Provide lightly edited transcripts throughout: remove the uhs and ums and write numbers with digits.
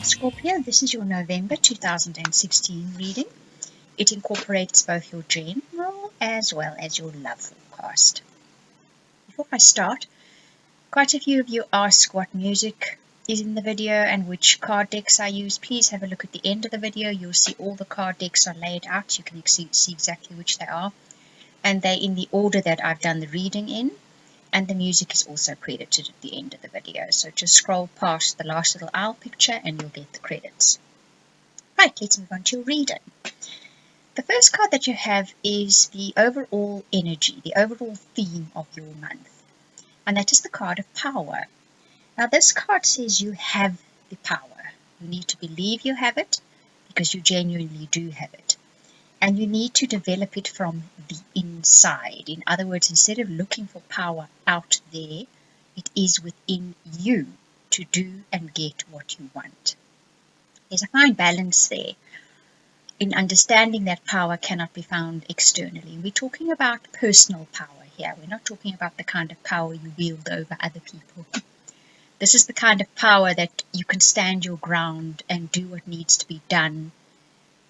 Scorpio, this is your November 2016 reading. It incorporates both your general as well as your love forecast. Before I start, quite a few of you ask what music is in the video and which card decks I use. Please have a look at the end of the video. You'll see all the card decks are laid out. You can see exactly which they are. And they're in the order that I've done the reading in. And the music is also credited at the end of the video. So just scroll past the last little owl picture and you'll get the credits. Right, let's move on to your reading. The first card that you have is the overall energy, the overall theme of your month. And that is the card of power. Now this card says you have the power. You need to believe you have it because you genuinely do have it. And you need to develop it from the inside. In other words, instead of looking for power out there, it is within you to do and get what you want. There's a fine balance there in understanding that power cannot be found externally. We're talking about personal power here. We're not talking about the kind of power you wield over other people. This is the kind of power that you can stand your ground and do what needs to be done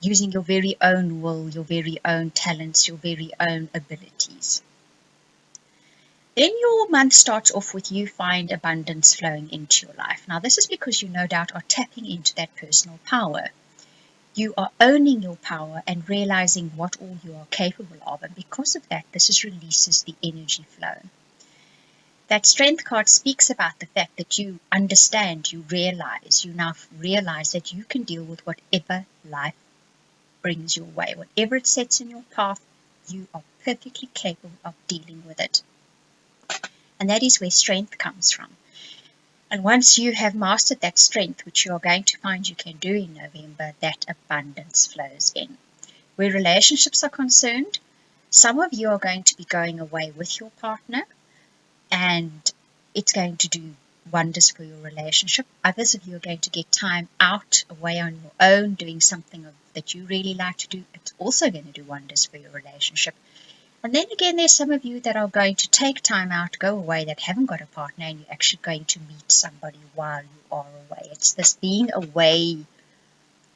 using your very own will, your very own talents, your very own abilities. Then your month starts off with you find abundance flowing into your life. Now this is because you no doubt are tapping into that personal power. You are owning your power and realizing what all you are capable of, and because of that, this releases the energy flow. That strength card speaks about the fact that you understand, you now realize that you can deal with whatever life brings your way. Whatever it sets in your path, you are perfectly capable of dealing with it. And that is where strength comes from. And once you have mastered that strength, which you are going to find you can do in November, that abundance flows in. Where relationships are concerned, some of you are going to be going away with your partner, and it's going to do wonders for your relationship. Others of you are going to get time out, away on your own, doing something that you really like to do. It's also going to do wonders for your relationship. And then again, there's some of you that are going to take time out, go away, that haven't got a partner, and you're actually going to meet somebody while you are away. It's this being away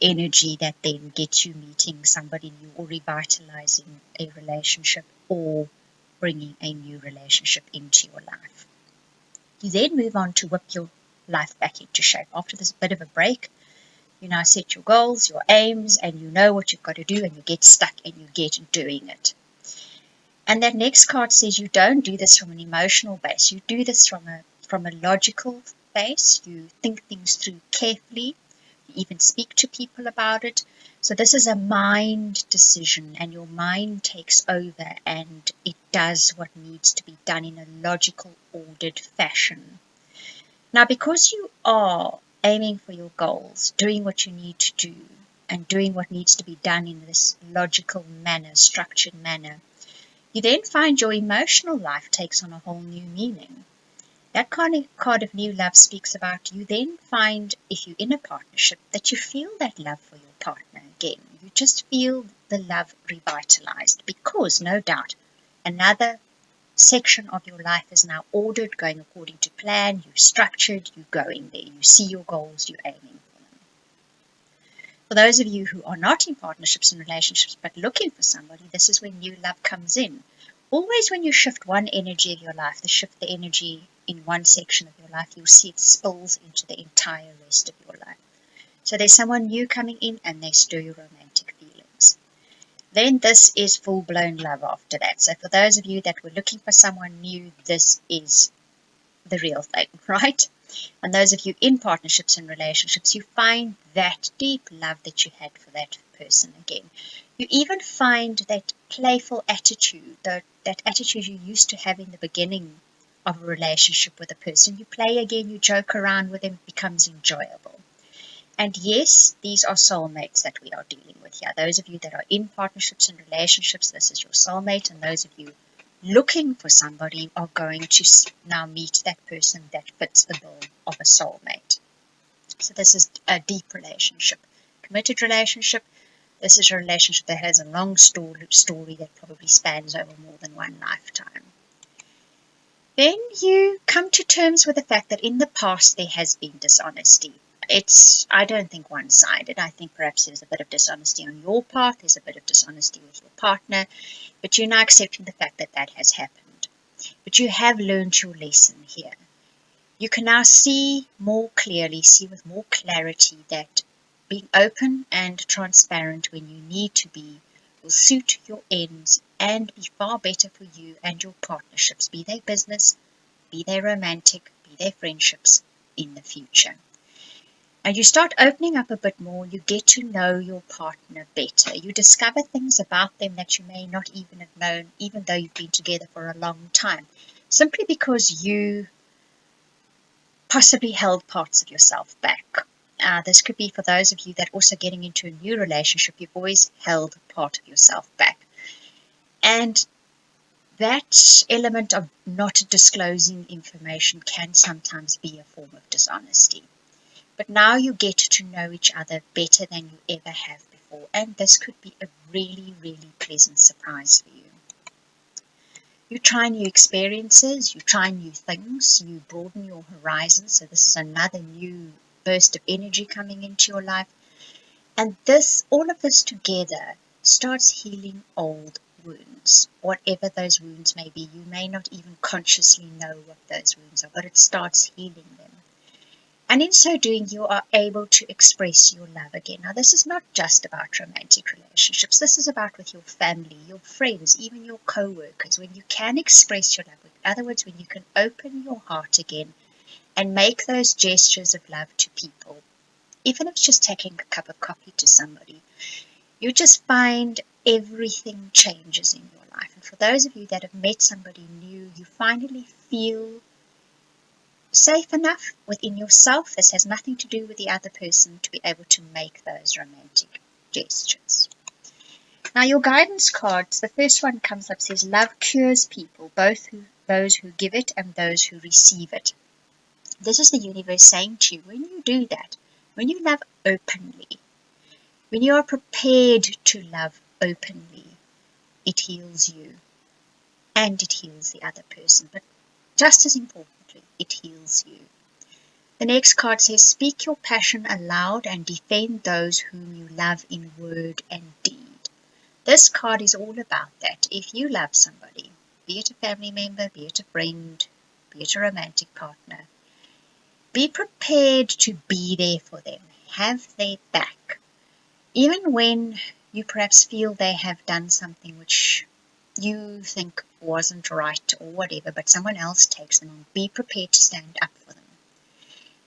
energy that then gets you meeting somebody new or revitalizing a relationship or bringing a new relationship into your life. You then move on to whip your life back into shape. After this bit of a break, you now set your goals, your aims, and you know what you've got to do, and you get stuck and you get doing it. And that next card says you don't do this from an emotional base. You do this from a logical base. You think things through carefully. You even speak to people about it. So this is a mind decision, and your mind takes over and it does what needs to be done in a logical, ordered fashion. Now, because you are aiming for your goals, doing what you need to do, and doing what needs to be done in this logical manner, structured manner, you then find your emotional life takes on a whole new meaning. That card of new love speaks about you then find, if you're in a partnership, that you feel that love for your partner again. You just feel the love revitalized because, no doubt, another section of your life is now ordered, going according to plan. You've structured, you're going there. You see your goals, you're aiming for them. For those of you who are not in partnerships and relationships but looking for somebody, this is when new love comes in. Always when you shift one energy of your life, shift the energy in one section of your life, you'll see it spills into the entire rest of your life. So there's someone new coming in and they stir your romantic feelings. Then this is full-blown love after that. So for those of you that were looking for someone new, this is the real thing, right? And those of you in partnerships and relationships, you find that deep love that you had for that person again. You even find that playful attitude, that attitude you used to have in the beginning of a relationship with a person. You play again, you joke around with them, it becomes enjoyable. And yes, these are soulmates that we are dealing with here. Those of you that are in partnerships and relationships, this is your soulmate, and those of you looking for somebody are going to now meet that person that fits the bill of a soulmate. So this is a deep relationship, committed relationship. This is a relationship that has a long story that probably spans over more than one lifetime. Then you come to terms with the fact that in the past there has been dishonesty. I don't think one-sided. I think perhaps there's a bit of dishonesty on your part, there's a bit of dishonesty with your partner, but you're now accepting the fact that that has happened. But you have learned your lesson here. You can now see more clearly, see with more clarity that being open and transparent when you need to be will suit your ends and be far better for you and your partnerships, be they business, be they romantic, be they friendships in the future. And you start opening up a bit more, you get to know your partner better. You discover things about them that you may not even have known, even though you've been together for a long time, simply because you possibly held parts of yourself back. This could be for those of you that also getting into a new relationship, you've always held part of yourself back. And that element of not disclosing information can sometimes be a form of dishonesty. But now you get to know each other better than you ever have before. And this could be a really, really pleasant surprise for you. You try new experiences, you try new things, you broaden your horizons. So this is another new burst of energy coming into your life. And all of this together starts healing old wounds, whatever those wounds may be. You may not even consciously know what those wounds are, but it starts healing them. And in so doing, you are able to express your love again. Now, this is not just about romantic relationships. This is about with your family, your friends, even your co-workers, when you can express your love. In other words, when you can open your heart again and make those gestures of love to people, even if it's just taking a cup of coffee to somebody, you just find everything changes in your life. And for those of you that have met somebody new, you finally feel safe enough within yourself. This has nothing to do with the other person to be able to make those romantic gestures. Now, your guidance cards, the first one comes up, says love cures people, both those who give it and those who receive it. This is the universe saying to you, when you do that, when you love openly, when you are prepared to love openly, it heals you and it heals the other person. But just as importantly, it heals you. The next card says, speak your passion aloud and defend those whom you love in word and deed. This card is all about that. If you love somebody, be it a family member, be it a friend, be it a romantic partner, be prepared to be there for them. Have their back. Even when you perhaps feel they have done something which you think wasn't right or whatever, but someone else takes them on, be prepared to stand up for them.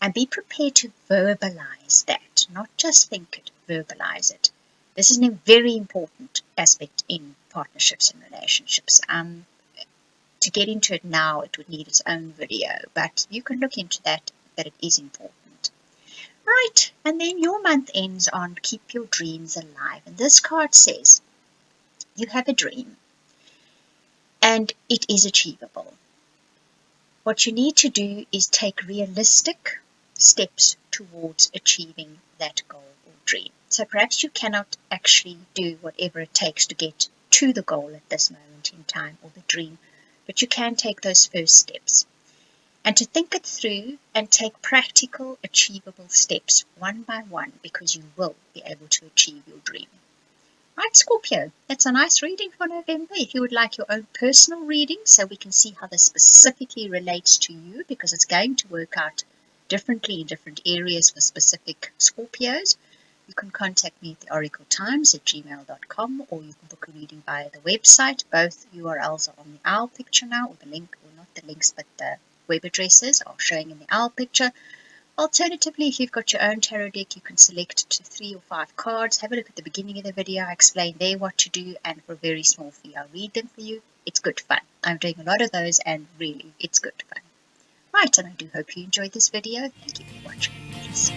And be prepared to verbalize that, not just think it, verbalize it. This is a very important aspect in partnerships and relationships. To get into it now, it would need its own video, but you can look into that it is important. Right, and then your month ends on keep your dreams alive. And this card says, you have a dream, and it is achievable. What you need to do is take realistic steps towards achieving that goal or dream. So perhaps you cannot actually do whatever it takes to get to the goal at this moment in time or the dream, but you can take those first steps. And to think it through and take practical, achievable steps one by one, because you will be able to achieve your dream. Right, Scorpio, that's a nice reading for November. If you would like your own personal reading, so we can see how this specifically relates to you, because it's going to work out differently in different areas for specific Scorpios, you can contact me at theoracletimes@gmail.com, or you can book a reading via the website. Both URLs are on the owl picture now, or the link, or not the links, but the web addresses are showing in the owl picture. Alternatively, if you've got your own tarot deck, you can select 3 or 5 cards. Have a look at the beginning of the video. I explain there what to do, and for a very small fee, I'll read them for you. It's good fun. I'm doing a lot of those, and really, it's good fun. Right, and I do hope you enjoyed this video. Thank you for watching. Peace.